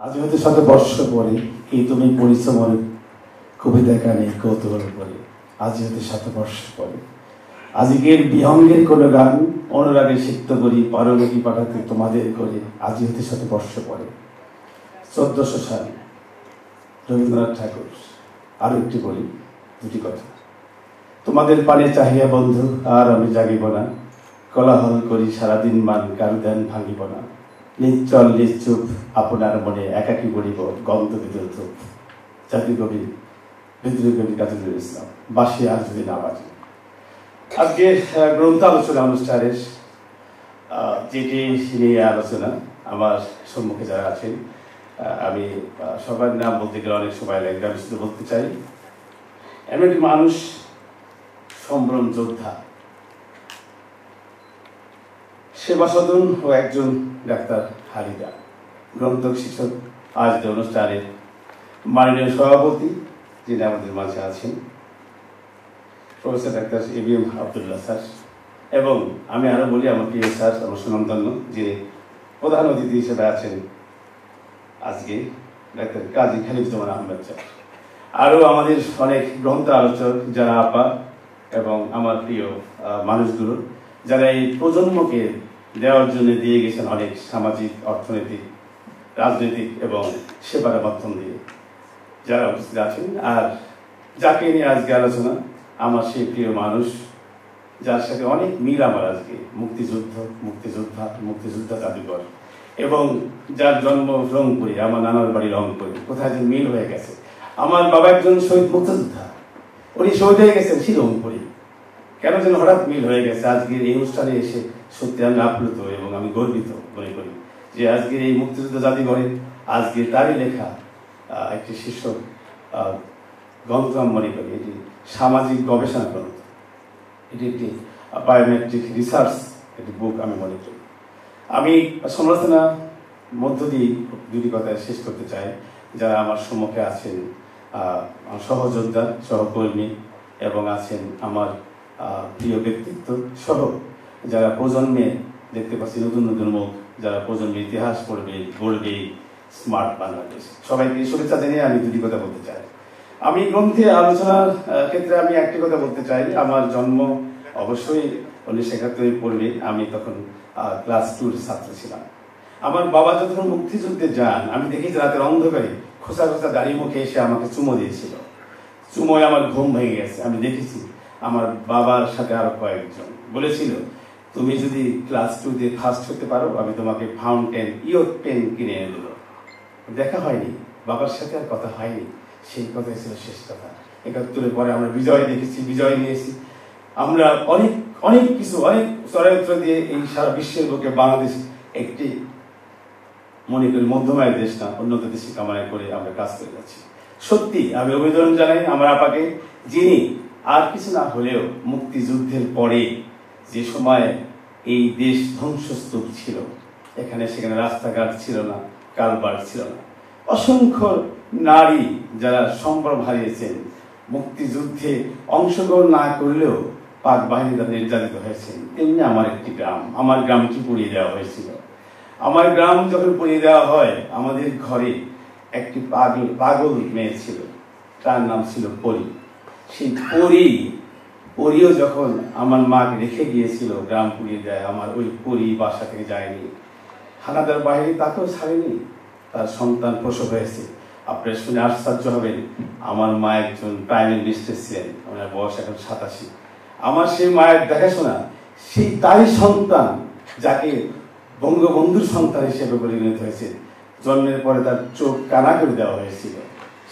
আজ হয়তো শত বর্ষ পরে এই তুমি পরিশ্রমের কবিতা গানে কৌতূহল পরে আজ হয়তো শত বর্ষ পরে আজকের বিহঙ্গের কোনো গান অনুরাগে সিক্ত করি পারলকি পাঠাতে তোমাদের করে আজ হয়তো শত বর্ষ পরে 1400 সাল রবীন্দ্রনাথ ঠাকুর। আরো একটি বলি, দুটি কথা। তোমাদের পানে চাহিয়া বন্ধু আর আমি জাগিব না, কোলাহল করি সারাদিন মান কারু ধ্যান ভাঙিব না, নিশ্চল নিশ্চুপ আপনার মনে একাকী করিব গন্ধ বিদুর ধূপ। জাতীয় কবি বিদ্রোহী কবি কাজী নজরুল ইসলাম। বাসি আর যদি না বাজে। আজকে গ্রন্থ আলোচনা অনুষ্ঠানের যেটি নিয়ে আলোচনা, আমার সম্মুখে যারা আছেন আমি সবার নাম বলতে গেলে অনেক সময় লাগবে, আমি শুধু বলতে চাই এমন একটি মানুষ, সম্ভ্রম যোদ্ধা, সেবা সদন ও একজন ডাক্তার হারিদা, গ্রন্থক শিক্ষক, আজ অনুষ্ঠানের মাননীয় সভাপতি যিনি আমাদের মাঝে আছেন professor doctor ABM Abdullah sir, এবং আমি আরো বলি আমার প্রিয় স্যার, আমার সুনামধন্য যিনি প্রধান অতিথি হিসেবে আছেন আজকে ডাক্তার কাজী খালিদুজ্জামান আহমেদ স্যার, আরো আমাদের অনেক গ্রন্থ আলোচক যারা আপা এবং আমার প্রিয় মানুষগুলো যারা এই প্রজন্মকে দেওয়ার জন্য দিয়ে গেছেন অনেক সামাজিক, অর্থনৈতিক, রাজনৈতিক এবং সেবার মাধ্যম দিয়ে যারা উপস্থিত আছেন। আর যাকে নিয়ে আজকে আলোচনা, আমার সেই প্রিয় মানুষ যার সাথে অনেক মিল আমার আজকে, মুক্তিযোদ্ধা জাদুঘর, এবং যার জন্ম রংপুরে, আমার নানার বাড়ি রংপুরে, কোথায় যে মিল হয়ে গেছে। আমার বাবা একজন শহীদ মুক্তিযোদ্ধা, উনি শহীদ হয়ে গেছেন সেই রংপুরে, কেন যেন হঠাৎ মিল হয়ে গেছে। আজকের এই অনুষ্ঠানে এসে সত্যি আমি আপ্লুত এবং আমি গর্বিত মনে করি যে আজকের এই মুক্তিযুদ্ধ জাদুঘরে আজকে তারই লেখা একটি শীর্ষ গ্রন্থ আমি মনে করি, এটি সামাজিক গবেষণা গ্রন্থ, এটি একটি বায়োমেট্রিক রিসার্চ একটি বুক আমি মনে করি। আমি সমালোচনার মধ্য দিয়ে দুটি কথা শেষ করতে চাই। যারা আমার সম্মুখে আছেন সহযোদ্ধা, সহকর্মী, এবং আছেন আমার প্রিয় ব্যক্তিত্ব সহ যারা প্রজন্মে দেখতে পাচ্ছি নতুন নতুন মুখ, যারা প্রজন্মে ইতিহাস পড়বে, গড়বে স্মার্ট বাংলাদেশ, সবাইকে শুভেচ্ছা জানিয়ে আমি দুটি কথা বলতে চাই। আমি গ্রন্থে আলোচনার ক্ষেত্রে আমি একটি কথা বলতে চাই। আমার জন্ম অবশ্যই 1971 পড়বে, আমি তখন ক্লাস 2 ছাত্র ছিলাম। আমার বাবা যখন মুক্তিযুদ্ধে যান, আমি দেখেছি রাতের অন্ধকারে খোসা খোসা দাঁড়িয়ে মুখে এসে আমাকে চুমো দিয়েছিল। চুমোয় আমার ঘুম ভেঙে গেছে। আমি দেখেছি আমার বাবার সাথে আরো কয়েকজন বলেছিল, তুমি যদি ক্লাস 2-তে ফার্স্ট হতে পারো আমি তোমাকে ফাউন্টেন ইয়ত পেন কিনে এনে দেবো। দেখা হয়নি, বাবার সাথে আর কথা হয়নি, সেই কথাই ছিল শেষ কথা। 71-এর পরে আমরা বিজয় দেখেছি, বিজয় নিয়েছি। আমরা অনেক অনেক কিছু, অনেক চরিত্র দিয়ে এই সারা বিশ্বের বুকে বাংলাদেশ একটি মনে করি মধ্যমায়ের দেশ না, উন্নত দেশে কামনা করে আমরা কাজ করে যাচ্ছি। সত্যি আমি অভিনন্দন জানাই আমার আপাকে, যিনি আর কিছু না হলেও মুক্তিযুদ্ধের পরে যে সময় এই দেশ ধ্বংসস্তূপ ছিল, এখানে সেখানে রাস্তাঘাট ছিল না, কালভার্ট ছিল না, অসংখ্য নারী যারা সম্ভ্রম হারিয়েছেন, মুক্তিযুদ্ধে অংশগ্রহণ না করলেও পাক বাহিনী দ্বারা নির্যাতিত হয়েছেন। তেমনি আমার একটি গ্রাম, আমার গ্রামটি পুড়িয়ে দেওয়া হয়েছিল। আমার গ্রাম যখন পুড়িয়ে দেওয়া হয়, আমাদের ঘরে একটি পাগল মেয়ে ছিল, তার নাম ছিল পরি। সেই পরিও যখন আমার মাকে রেখে গিয়েছিল, গ্রাম পুড়িয়ে দেয়, আমার ওই পরি বাসা থেকে যায়নি, হানাদার বাহিনী তাকেও ছাড়েনি, তার সন্তান প্রসব হয়েছে। আপনারা শুনে আশ্চর্য হবেন, আমার মা একজন প্রাইমারি মিনিস্টার ছিলেন, ওনার বয়স এখন 87। আমার সেই মায়ের দেখাশোনা, সেই তারই সন্তান যাকে বঙ্গবন্ধুর সন্তান হিসেবে পরিগণিত হয়েছে, জন্মের পরে তার চোখ কানা করে দেওয়া হয়েছিল।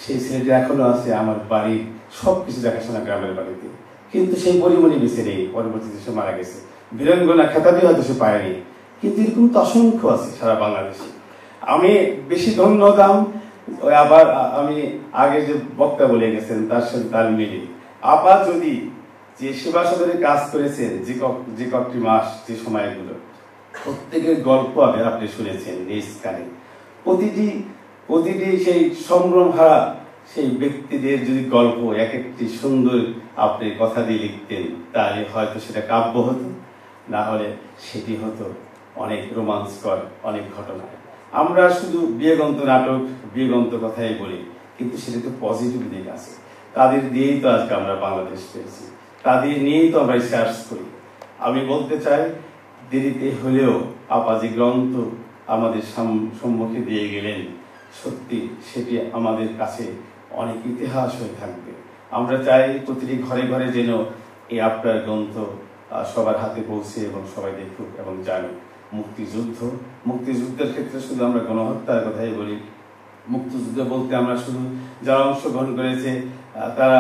সেই ছেলেটি এখনো আছে আমার বাড়ির সবকিছু দেখাশোনা গ্রামের বাড়িতে, কিন্তু সেই পরিমণি বেঁচে নেই, পরবর্তীতে সে মারা গেছে। বীরাঙ্গনা খেতাবি হয়তো সে পায়নি, কিন্তু এরকম তো অসংখ্য আছে সারা বাংলাদেশে। আমি বেশি ধন্য দাম আবার আমি আগে যে বক্তা বলে গেছেন তার সাথে তাল মিলিয়ে আবার যদি যে সেবা সদনে কাজ করেছেন যে কয়েকটি মাস, যে সময়গুলো, প্রত্যেকের গল্প আগে আপনি শুনেছেন নিজ কানে। প্রতিটি সেই সম্ভ্রম হারা সেই ব্যক্তিদের যদি গল্প এক একটি সুন্দর আপনি কথা দিয়ে লিখতেন, তাহলে হয়তো সেটা কাব্য হতো, না হলে সেটি হতো অনেক রোমাঞ্চকর অনেক ঘটনা। আমরা শুধু বিয়েগন্ত নাটক, বিয়েগন্ত কথাই বলি, কিন্তু সেটা তো পজিটিভ দিক আছে। তাদের দিয়েই তো আজকে আমরা বাংলাদেশ পেয়েছি, তাদের নিয়েই তো আমরা রিসার্চ করি। আমি বলতে চাই, দেরিতে হলেও আপা যে গ্রন্থ আমাদের সম্মুখে দিয়ে গেলেন, সত্যি সেটি আমাদের কাছে অনেক ইতিহাস হয়ে থাকবে। আমরা চাই প্রতিটি ঘরে ঘরে যেন এই আপনার গ্রন্থ সবার হাতে পৌঁছে এবং সবাই দেখুক এবং জানুক। মুক্তিযুদ্ধের ক্ষেত্রে শুধু আমরা গণহত্যার কথাই বলি। মুক্তিযুদ্ধ বলতে আমরা শুধু যারা অংশগ্রহণ করেছে, তারা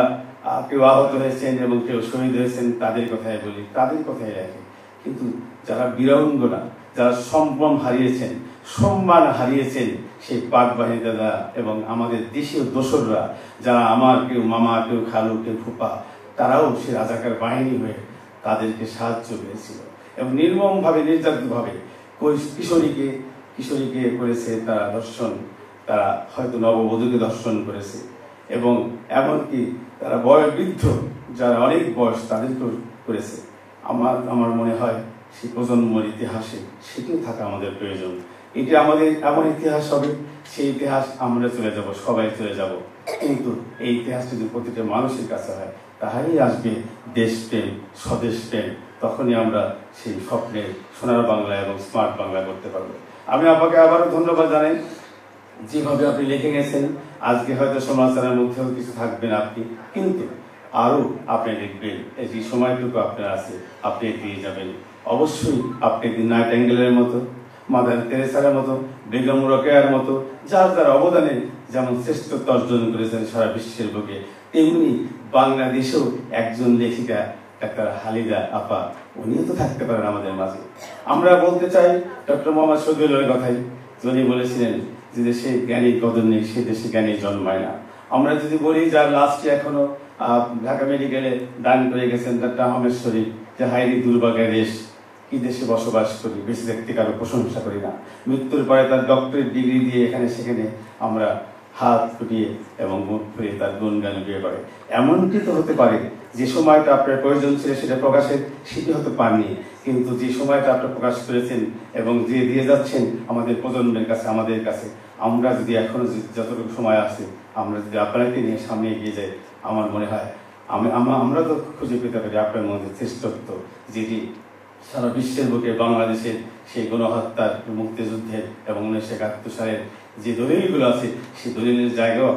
কেউ আহত হয়েছেন এবং কেউ শহীদ হয়েছেন, তাদের কথাই বলি, তাদের কথাই রাখে। কিন্তু যারা বীরাঙ্গনা, যারা সম্ভ্রম হারিয়েছেন, সম্মান হারিয়েছেন, সেই পাক বাহিনী দাদা এবং আমাদের দেশীয় দোসররা, যারা আমার কেউ মামা, কেউ খালু, কেউ ফুপা, তারাও সে রাজাকার বাহিনী হয়ে তাদেরকে সাহায্য পেয়েছিল এবং নির্মমভাবে, নির্যাতিতভাবে কিশোরীকে করেছে তারা ধর্ষণ, তারা হয়তো নববধূকে ধর্ষণ করেছে এবং এমনকি তারা বৃদ্ধ যারা অনেক বয়স তাদেরকেও করেছে। আমার মনে হয় সেই প্রজন্মের ইতিহাসে সেটিও থাকা আমাদের প্রয়োজন। এটি আমাদের এমন ইতিহাস হবে, সেই ইতিহাস আমরা চলে যাব, সবাই চলে যাব, কিন্তু এই ইতিহাস যদি প্রতিটা মানুষের কাছে হয়, তাহলেই আসবে দেশপ্রেম, স্বদেশ প্রেম। তখনই আমরা সেই স্বপ্নের সোনার বাংলা এবং স্মার্ট বাংলা করতে পারবো। আমি আপনাকে আবারও ধন্যবাদ জানাই, যেভাবে আপনি লিখে গেছেন। আজকে হয়তো সমাচারের মধ্যেও কিছু থাকবেন আপনি, কিন্তু আরো আপনি লিখবেন। এই যে সময়টুকু আপনার আছে, আপনি এগিয়ে যাবেন। অবশ্যই আপনি নাইটিঙ্গেলের মতো, মাদার তেরেসার মতো, বেগম রোকেয়ার মতো, যার অবদানে যেমন শ্রেষ্ঠত্ব অর্জন করেছেন সারা বিশ্বের বুকে, তেমনি বাংলাদেশেও একজন লেখিকা ডাক্তার হালিদা আপা, উনিও তো থাকতে পারেন আমাদের মাঝে। আমরা বলতে চাই ডক্টর মোহাম্মদ শহীদুল্লাহর কথাই, যিনি বলেছিলেন যে দেশে জ্ঞানী কদর নেই, সে দেশে জ্ঞানী জন্মায় না। আমরা যদি বলি, যার লাস্টে এখনো ঢাকা মেডিকেলে দান করে গেছেন ডাক্তার আহমেদ শরীফ, যে হাইরি দুর্ভাগ্যের দেশ, কি দেশে বসবাস করি, বেশি দেখতে কারো প্রশংসা করি না। মৃত্যুর পরে তার ডক্টরেট ডিগ্রি দিয়ে এখানে সেখানে আমরা হাত ফুটিয়ে এবং মুখ ফুটিয়ে তার গুণগান বিয়ে করে। এমনটি তো হতে পারে যে সময়টা আপনার প্রয়োজন ছিল সেটা প্রকাশের, সেটি হতে পারেনি, কিন্তু যে সময়টা আপনার প্রকাশ করেছেন এবং যে দিয়ে যাচ্ছেন আমাদের প্রজন্মের কাছে, আমাদের কাছে, আমরা যদি এখনো যতটুকু সময় আছে, আমরা যদি আপনাকে নিয়ে সামনে এগিয়ে যাই, আমার মনে হয় আমরা তো খুঁজে পেতে পারি আপনার মধ্যে শ্রেষ্ঠত্ব, যেটি সারা বিশ্বের বুকে বাংলাদেশের সেই গণহত্যার, মুক্তিযুদ্ধের এবং 1971 সালের যে দলিলগুলো আছে, সেই দলিলের জায়গাও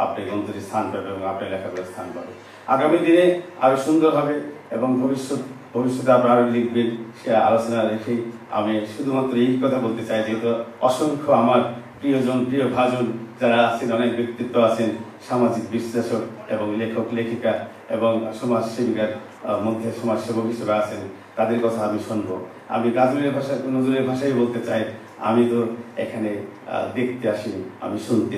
আপনার গ্রন্থটি স্থান পাবে এবং আপনার লেখাগুলো স্থান পাবে। আগামী দিনে আরো সুন্দর হবে এবং ভবিষ্যতে আপনারা আরো লিখবেন, সে আলোচনা রেখেই আমি শুধুমাত্র এই কথা বলতে চাই, যেহেতু অসংখ্য আমার প্রিয়জন, প্রিয় ভাজন যারা আছেন, অনেক ব্যক্তিত্ব আছেন, সামাজিক বিশ্লেষক এবং লেখক, লেখিকা এবং সমাজসেবিকার মধ্যে সমাজসেবক হিসেবে আছেন, তাদের কথা আমি শুনবো। আমি নজরুলের ভাষায় বলতে চাই, আমি তো এখানে দেখতে আসিনি, আমি শুনতে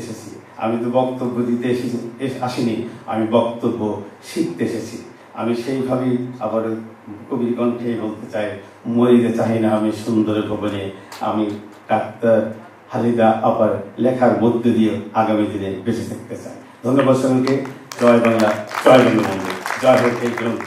এসেছি। আমি তো বক্তব্য দিতে আসিনি, আমি বক্তব্য শিখতে এসেছি। আমি সেইভাবেই আবার কবির কণ্ঠে বলতে চাই, মরিতে চাই না আমি সুন্দর ভবনে, আমি ডাক্তার হালিদা আপার লেখার মধ্যে দিয়ে আগামী দিনে বেঁচে থাকতে চাই। ধন্যবাদ সবাইকে। জয় বাংলা, জয় বঙ্গবন্ধু, জয় হোক এই গ্রন্থ।